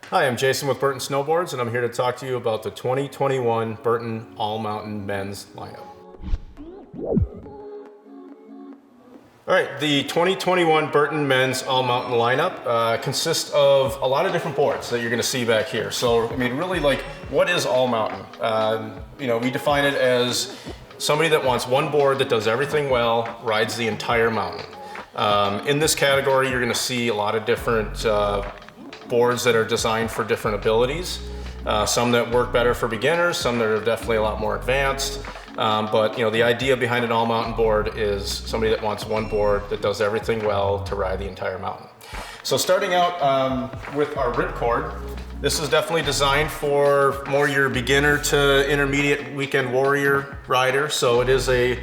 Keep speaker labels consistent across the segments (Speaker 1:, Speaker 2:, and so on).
Speaker 1: Hi, I'm Jason with Burton Snowboards, and I'm here to talk to you about the 2021 Burton All Mountain men's lineup. All right, the 2021 Burton men's All Mountain lineup consists of a lot of different boards that you're going to see back here. So, I mean, really, like, what is All Mountain? We define it as somebody that wants one board that does everything well, rides the entire mountain. In this category, you're going to see a lot of different boards that are designed for different abilities. Some that work better for beginners, some that are definitely a lot more advanced. But the idea behind an all mountain board is somebody that wants one board that does everything well to ride the entire mountain. So starting out with our Ripcord, this is definitely designed for more your beginner to intermediate weekend warrior rider. So it is a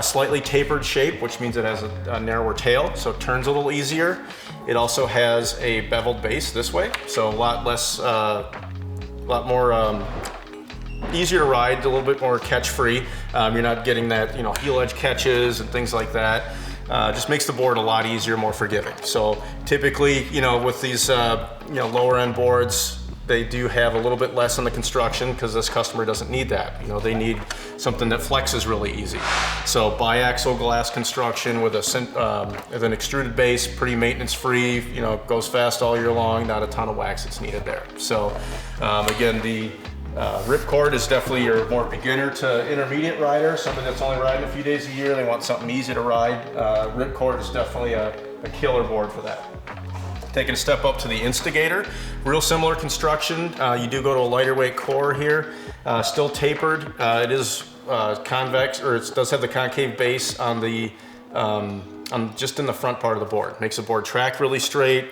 Speaker 1: slightly tapered shape, which means it has a narrower tail, so it turns a little easier. It also has a beveled base this way, so a lot more easier to ride, a little bit more catch free. You're not getting that heel edge catches and things like that. Just makes the board a lot easier, more forgiving. So typically, with these lower end boards, they do have a little bit less on the construction because this customer doesn't need that. They need something that flexes really easy. So biaxial glass construction with an extruded base, pretty maintenance free, goes fast all year long, not a ton of wax that's needed there. So again, the Ripcord is definitely your more beginner to intermediate rider, somebody that's only riding a few days a year, they want something easy to ride. Ripcord is definitely a killer board for that. Taking a step up to the Instigator, real similar construction. You do go to a lighter weight core here, still tapered. It is convex, or it does have the concave base on the just in the front part of the board. Makes the board track really straight.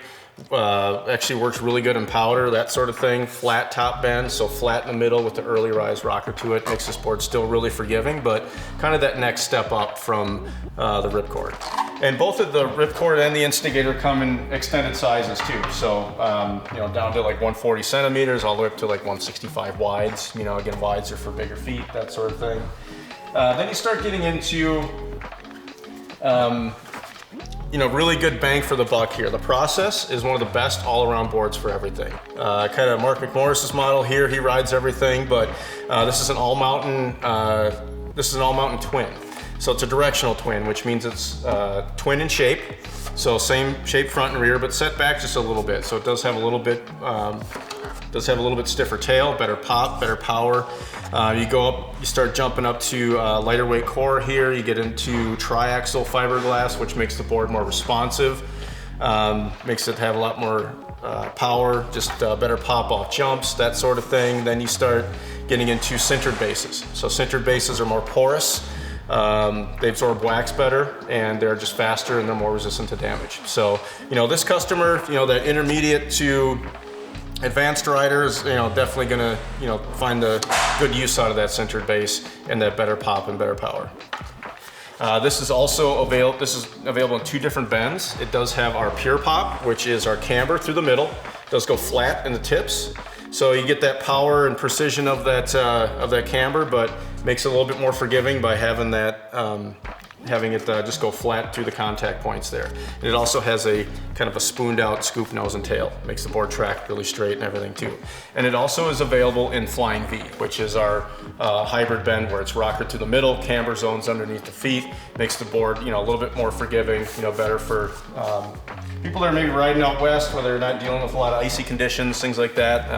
Speaker 1: Actually works really good in powder, that sort of thing. Flat top bend, so flat in the middle with the early rise rocker to it. Makes this board still really forgiving, but kind of that next step up from the Ripcord. And both of the Ripcord and the Instigator come in extended sizes too. So down to like 140 centimeters all the way up to like 165 wides. Again, wides are for bigger feet, that sort of thing. Then you start getting into really good bang for the buck here. The Process is one of the best all-around boards for everything. Kind of Mark McMorris's model here, he rides everything, but this is an all-mountain twin. So it's a directional twin, which means it's twin in shape. So same shape front and rear, but set back just a little bit. So it does have a little bit stiffer tail, better pop, better power. You go up, you start jumping up to lighter weight core here. You get into triaxial fiberglass, which makes the board more responsive. Makes it have a lot more power, just better pop off jumps, that sort of thing. Then you start getting into sintered bases. So sintered bases are more porous. They absorb wax better, and they're just faster and they're more resistant to damage. So, this customer, that intermediate to advanced riders, definitely gonna, find the good use out of that sintered base and that better pop and better power. This is available in two different bends. It does have our Pure Pop, which is our camber through the middle. It does go flat in the tips. So you get that power and precision of that camber, but makes it a little bit more forgiving by having that having it just go flat through the contact points there. And it also has a kind of a spooned out scoop nose and tail. Makes the board track really straight and everything too. And it also is available in Flying V, which is our hybrid bend where it's rocker to the middle, camber zones underneath the feet. Makes the board a little bit more forgiving, better for people that are maybe riding out west where they're not dealing with a lot of icy conditions, things like that.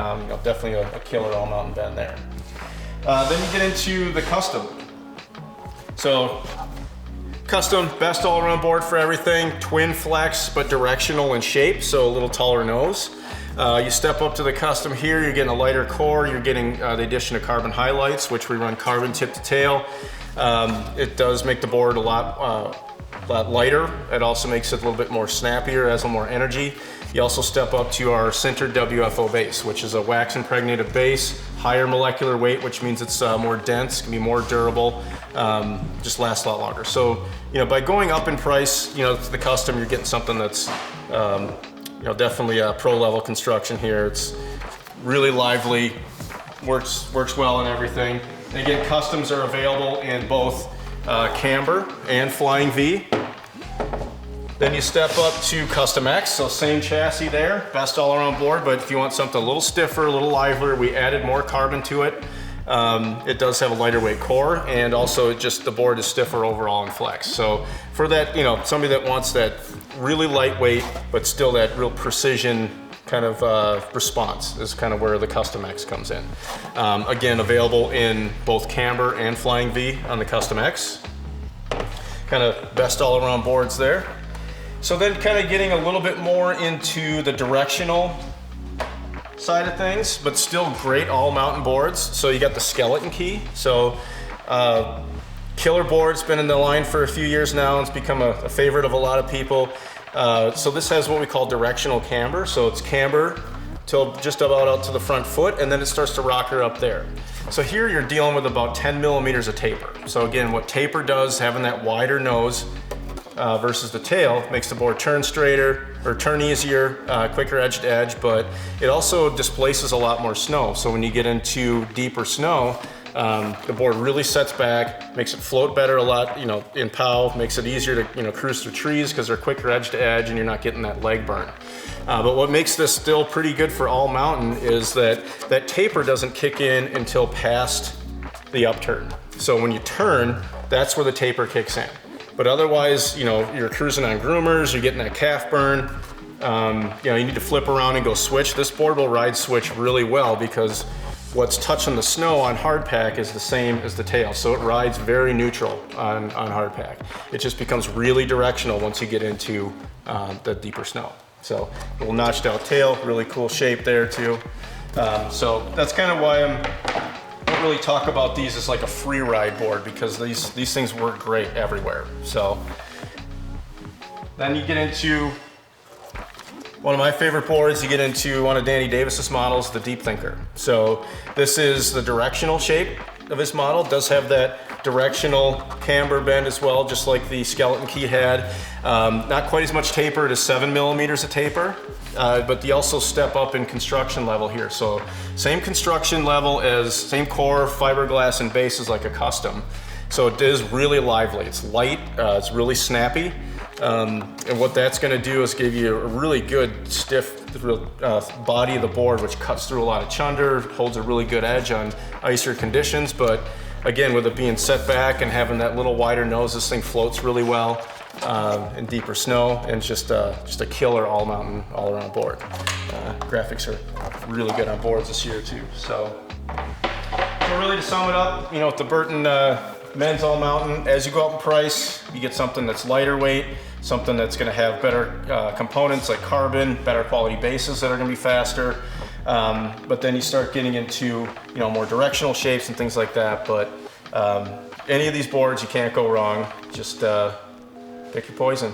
Speaker 1: Definitely a killer all mountain bend there. Then you get into the Custom. So Custom, best all-around board for everything. Twin flex, but directional in shape, so a little taller nose. You step up to the Custom here, you're getting a lighter core, you're getting the addition of carbon highlights, which we run carbon tip to tail. It does make the board a lot lighter. It also makes it a little bit more snappier, has a little more energy. You also step up to our sintered WFO base, which is a wax impregnated base, higher molecular weight, which means it's more dense, can be more durable, just lasts a lot longer. So, by going up in price, to the Custom, you're getting something that's, definitely a pro level construction here. It's really lively, works well and everything. And again, Customs are available in both camber and Flying V. Then you step up to Custom X, so same chassis there, best all around board, but if you want something a little stiffer, a little livelier, we added more carbon to it. It does have a lighter weight core, and also the board is stiffer overall in flex. So for that, somebody that wants that really lightweight, but still that real precision kind of response is kind of where the Custom X comes in. Again, available in both camber and flying V on the Custom X. Kind of best all around boards there. So then kind of getting a little bit more into the directional side of things, but still great all mountain boards. So you got the skeleton key. So killer board's been in the line for a few years now. It's become a favorite of a lot of people. So this has what we call directional camber. So it's camber till just about out to the front foot, and then it starts to rocker up there. So here you're dealing with about 10 millimeters of taper. So again, what taper does, having that wider nose versus the tail, makes the board turn straighter or turn easier, quicker edge to edge, but it also displaces a lot more snow. So when you get into deeper snow, the board really sets back, makes it float better a lot, in POW, makes it easier to, cruise through trees because they're quicker edge to edge and you're not getting that leg burn. But what makes this still pretty good for all mountain is that taper doesn't kick in until past the upturn. So when you turn, that's where the taper kicks in. But otherwise, you're cruising on groomers, you're getting that calf burn, you need to flip around and go switch. This board will ride switch really well because what's touching the snow on hardpack is the same as the tail. So it rides very neutral on hardpack. It just becomes really directional once you get into the deeper snow. So a little notched out tail, really cool shape there too. So that's kind of why I don't really talk about these as like a free ride board, because these things work great everywhere. So then you get into one of my favorite boards. You get into one of Danny Davis's models, the Deep Thinker. So this is the directional shape of his model. It does have that directional camber bend as well, just like the skeleton key had. Not quite as much taper, it is 7 millimeters of taper, but they also step up in construction level here. So same construction level as, same core, fiberglass and base is like a custom. So it is really lively, it's light, it's really snappy. And what that's going to do is give you a really good stiff body of the board, which cuts through a lot of chunder, holds a really good edge on icier conditions. But again, with it being set back and having that little wider nose, this thing floats really well in deeper snow, and it's just a killer all mountain, all around board. Graphics are really good on boards this year too. So really to sum it up, with the Burton men's all mountain, as you go up in price, you get something that's lighter weight, something that's going to have better components like carbon, better quality bases that are going to be faster. But then you start getting into more directional shapes and things like that. But any of these boards, you can't go wrong. Just pick your poison.